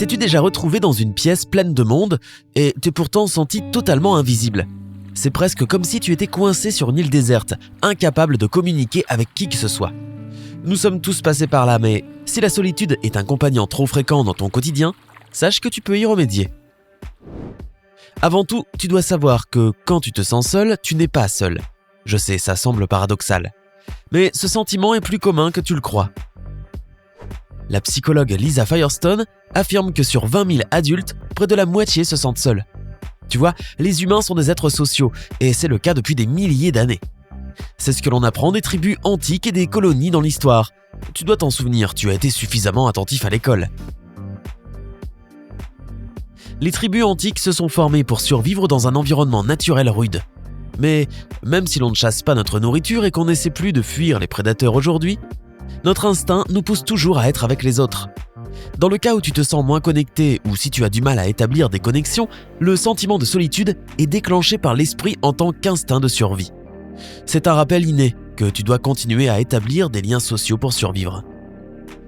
T'es-tu déjà retrouvé dans une pièce pleine de monde et t'es pourtant senti totalement invisible ? C'est presque comme si tu étais coincé sur une île déserte, incapable de communiquer avec qui que ce soit. Nous sommes tous passés par là, mais si la solitude est un compagnon trop fréquent dans ton quotidien, sache que tu peux y remédier. Avant tout, tu dois savoir que quand tu te sens seul, tu n'es pas seul. Je sais, ça semble paradoxal. Mais ce sentiment est plus commun que tu le crois. La psychologue Lisa Firestone affirme que sur 20 000 adultes, près de la moitié se sentent seuls. Tu vois, les humains sont des êtres sociaux, et c'est le cas depuis des milliers d'années. C'est ce que l'on apprend des tribus antiques et des colonies dans l'histoire. Tu dois t'en souvenir, tu as été suffisamment attentif à l'école. Les tribus antiques se sont formées pour survivre dans un environnement naturel rude. Mais même si l'on ne chasse pas notre nourriture et qu'on n'essaie plus de fuir les prédateurs aujourd'hui, notre instinct nous pousse toujours à être avec les autres. Dans le cas où tu te sens moins connecté ou si tu as du mal à établir des connexions, le sentiment de solitude est déclenché par l'esprit en tant qu'instinct de survie. C'est un rappel inné que tu dois continuer à établir des liens sociaux pour survivre.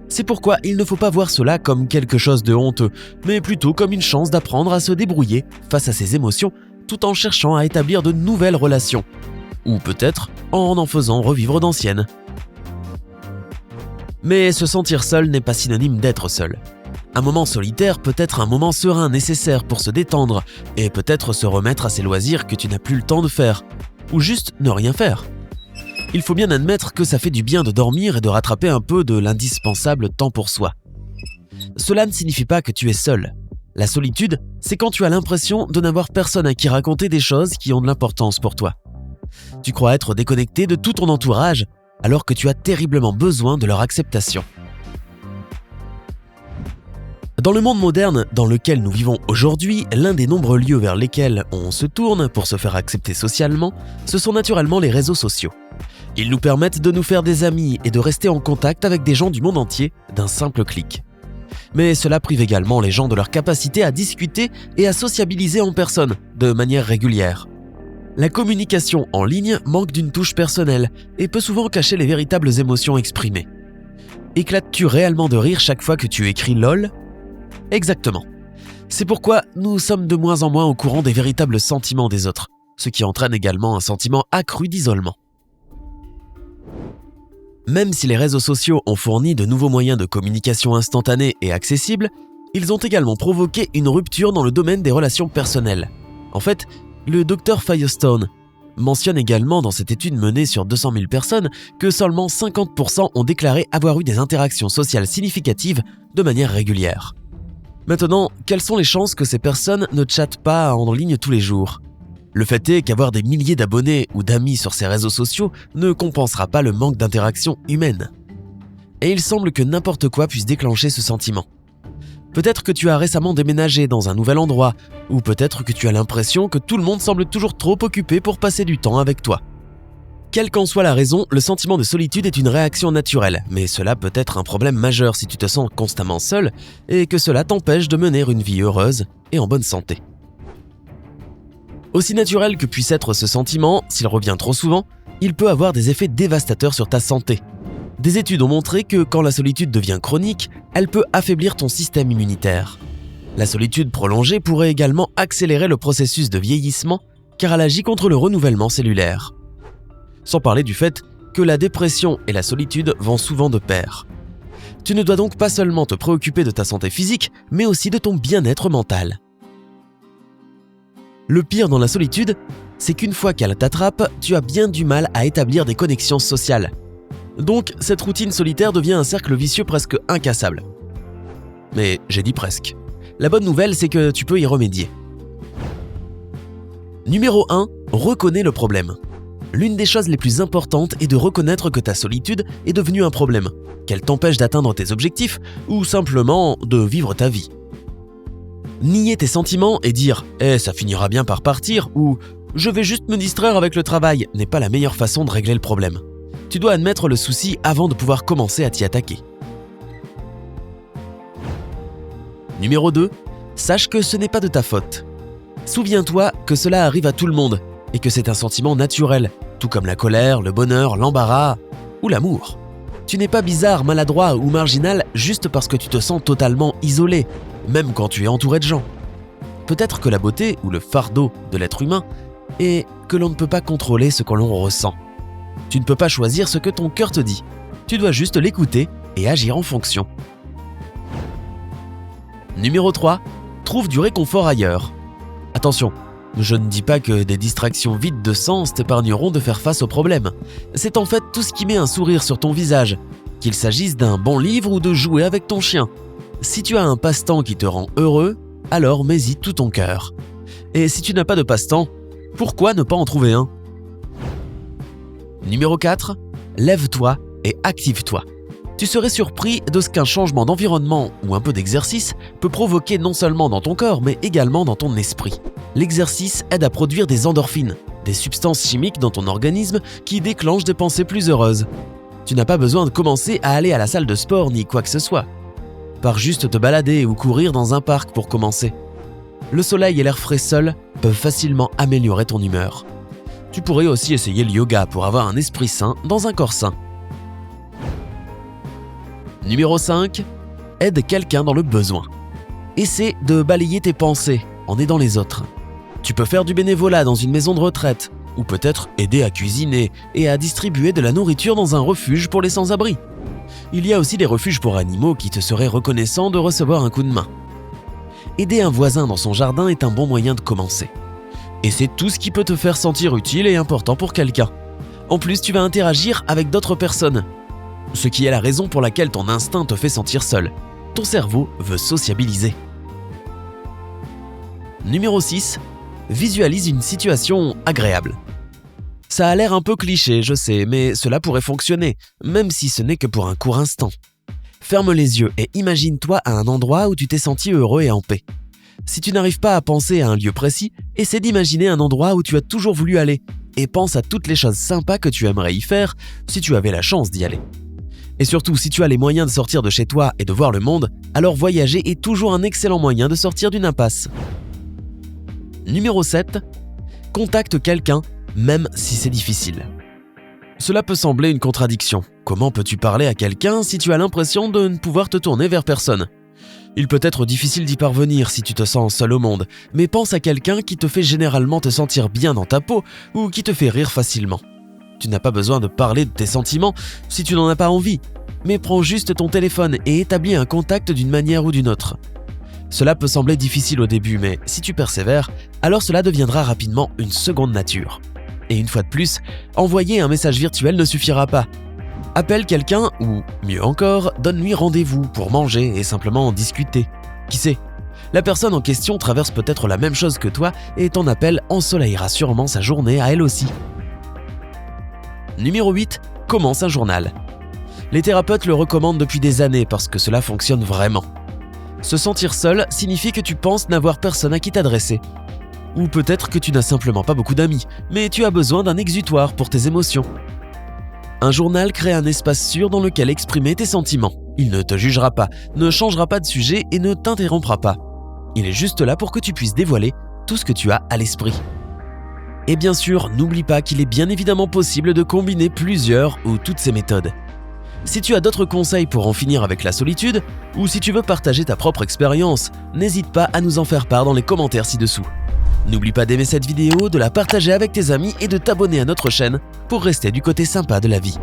C'est pourquoi il ne faut pas voir cela comme quelque chose de honteux, mais plutôt comme une chance d'apprendre à se débrouiller face à ses émotions tout en cherchant à établir de nouvelles relations. Ou peut-être en faisant revivre d'anciennes. Mais se sentir seul n'est pas synonyme d'être seul. Un moment solitaire peut être un moment serein nécessaire pour se détendre et peut-être se remettre à ces loisirs que tu n'as plus le temps de faire, ou juste ne rien faire. Il faut bien admettre que ça fait du bien de dormir et de rattraper un peu de l'indispensable temps pour soi. Cela ne signifie pas que tu es seul. La solitude, c'est quand tu as l'impression de n'avoir personne à qui raconter des choses qui ont de l'importance pour toi. Tu crois être déconnecté de tout ton entourage, alors que tu as terriblement besoin de leur acceptation. Dans le monde moderne dans lequel nous vivons aujourd'hui, l'un des nombreux lieux vers lesquels on se tourne pour se faire accepter socialement, ce sont naturellement les réseaux sociaux. Ils nous permettent de nous faire des amis et de rester en contact avec des gens du monde entier d'un simple clic. Mais cela prive également les gens de leur capacité à discuter et à sociabiliser en personne, de manière régulière. La communication en ligne manque d'une touche personnelle et peut souvent cacher les véritables émotions exprimées. Éclates-tu réellement de rire chaque fois que tu écris LOL ? Exactement. C'est pourquoi nous sommes de moins en moins au courant des véritables sentiments des autres, ce qui entraîne également un sentiment accru d'isolement. Même si les réseaux sociaux ont fourni de nouveaux moyens de communication instantanés et accessibles, ils ont également provoqué une rupture dans le domaine des relations personnelles. En fait, le Dr Firestone mentionne également dans cette étude menée sur 200 000 personnes que seulement 50% ont déclaré avoir eu des interactions sociales significatives de manière régulière. Maintenant, quelles sont les chances que ces personnes ne chattent pas en ligne tous les jours ? Le fait est qu'avoir des milliers d'abonnés ou d'amis sur ces réseaux sociaux ne compensera pas le manque d'interaction humaine. Et il semble que n'importe quoi puisse déclencher ce sentiment. Peut-être que tu as récemment déménagé dans un nouvel endroit, ou peut-être que tu as l'impression que tout le monde semble toujours trop occupé pour passer du temps avec toi. Quelle qu'en soit la raison, le sentiment de solitude est une réaction naturelle, mais cela peut être un problème majeur si tu te sens constamment seul et que cela t'empêche de mener une vie heureuse et en bonne santé. Aussi naturel que puisse être ce sentiment, s'il revient trop souvent, il peut avoir des effets dévastateurs sur ta santé. Des études ont montré que quand la solitude devient chronique, elle peut affaiblir ton système immunitaire. La solitude prolongée pourrait également accélérer le processus de vieillissement car elle agit contre le renouvellement cellulaire. Sans parler du fait que la dépression et la solitude vont souvent de pair. Tu ne dois donc pas seulement te préoccuper de ta santé physique, mais aussi de ton bien-être mental. Le pire dans la solitude, c'est qu'une fois qu'elle t'attrape, tu as bien du mal à établir des connexions sociales. Donc, cette routine solitaire devient un cercle vicieux presque incassable. Mais j'ai dit presque. La bonne nouvelle, c'est que tu peux y remédier. Numéro 1, reconnais le problème. L'une des choses les plus importantes est de reconnaître que ta solitude est devenue un problème, qu'elle t'empêche d'atteindre tes objectifs ou simplement de vivre ta vie. Nier tes sentiments et dire « ça finira bien par partir » ou « je vais juste me distraire avec le travail » n'est pas la meilleure façon de régler le problème. Tu dois admettre le souci avant de pouvoir commencer à t'y attaquer. Numéro 2, sache que ce n'est pas de ta faute. Souviens-toi que cela arrive à tout le monde et que c'est un sentiment naturel, tout comme la colère, le bonheur, l'embarras ou l'amour. Tu n'es pas bizarre, maladroit ou marginal juste parce que tu te sens totalement isolé, même quand tu es entouré de gens. Peut-être que la beauté ou le fardeau de l'être humain est que l'on ne peut pas contrôler ce que l'on ressent. Tu ne peux pas choisir ce que ton cœur te dit. Tu dois juste l'écouter et agir en fonction. Numéro 3. Trouve du réconfort ailleurs. Attention, je ne dis pas que des distractions vides de sens t'épargneront de faire face aux problèmes. C'est en fait tout ce qui met un sourire sur ton visage, qu'il s'agisse d'un bon livre ou de jouer avec ton chien. Si tu as un passe-temps qui te rend heureux, alors mets-y tout ton cœur. Et si tu n'as pas de passe-temps, pourquoi ne pas en trouver un ? Numéro 4. Lève-toi et active-toi. Tu serais surpris de ce qu'un changement d'environnement ou un peu d'exercice peut provoquer non seulement dans ton corps, mais également dans ton esprit. L'exercice aide à produire des endorphines, des substances chimiques dans ton organisme qui déclenchent des pensées plus heureuses. Tu n'as pas besoin de commencer à aller à la salle de sport ni quoi que ce soit. Pars juste te balader ou courir dans un parc pour commencer. Le soleil et l'air frais seuls peuvent facilement améliorer ton humeur. Tu pourrais aussi essayer le yoga pour avoir un esprit sain dans un corps sain. Numéro 5. Aide quelqu'un dans le besoin. Essaie de balayer tes pensées en aidant les autres. Tu peux faire du bénévolat dans une maison de retraite ou peut-être aider à cuisiner et à distribuer de la nourriture dans un refuge pour les sans-abri. Il y a aussi des refuges pour animaux qui te seraient reconnaissants de recevoir un coup de main. Aider un voisin dans son jardin est un bon moyen de commencer. Et c'est tout ce qui peut te faire sentir utile et important pour quelqu'un. En plus, tu vas interagir avec d'autres personnes. Ce qui est la raison pour laquelle ton instinct te fait sentir seul. Ton cerveau veut sociabiliser. Numéro 6. Visualise une situation agréable. Ça a l'air un peu cliché, je sais, mais cela pourrait fonctionner, même si ce n'est que pour un court instant. Ferme les yeux et imagine-toi à un endroit où tu t'es senti heureux et en paix. Si tu n'arrives pas à penser à un lieu précis, essaie d'imaginer un endroit où tu as toujours voulu aller et pense à toutes les choses sympas que tu aimerais y faire si tu avais la chance d'y aller. Et surtout, si tu as les moyens de sortir de chez toi et de voir le monde, alors voyager est toujours un excellent moyen de sortir d'une impasse. Numéro 7. Contacte quelqu'un, même si c'est difficile. Cela peut sembler une contradiction. Comment peux-tu parler à quelqu'un si tu as l'impression de ne pouvoir te tourner vers personne ? Il peut être difficile d'y parvenir si tu te sens seul au monde, mais pense à quelqu'un qui te fait généralement te sentir bien dans ta peau ou qui te fait rire facilement. Tu n'as pas besoin de parler de tes sentiments si tu n'en as pas envie, mais prends juste ton téléphone et établis un contact d'une manière ou d'une autre. Cela peut sembler difficile au début, mais si tu persévères, alors cela deviendra rapidement une seconde nature. Et une fois de plus, envoyer un message virtuel ne suffira pas. Appelle quelqu'un ou, mieux encore, donne-lui rendez-vous pour manger et simplement en discuter. Qui sait ? La personne en question traverse peut-être la même chose que toi et ton appel ensoleillera sûrement sa journée à elle aussi. Numéro 8. Commence un journal. Les thérapeutes le recommandent depuis des années parce que cela fonctionne vraiment. Se sentir seul signifie que tu penses n'avoir personne à qui t'adresser. Ou peut-être que tu n'as simplement pas beaucoup d'amis, mais tu as besoin d'un exutoire pour tes émotions. Un journal crée un espace sûr dans lequel exprimer tes sentiments. Il ne te jugera pas, ne changera pas de sujet et ne t'interrompra pas. Il est juste là pour que tu puisses dévoiler tout ce que tu as à l'esprit. Et bien sûr, n'oublie pas qu'il est bien évidemment possible de combiner plusieurs ou toutes ces méthodes. Si tu as d'autres conseils pour en finir avec la solitude, ou si tu veux partager ta propre expérience, n'hésite pas à nous en faire part dans les commentaires ci-dessous. N'oublie pas d'aimer cette vidéo, de la partager avec tes amis et de t'abonner à notre chaîne pour rester du côté sympa de la vie.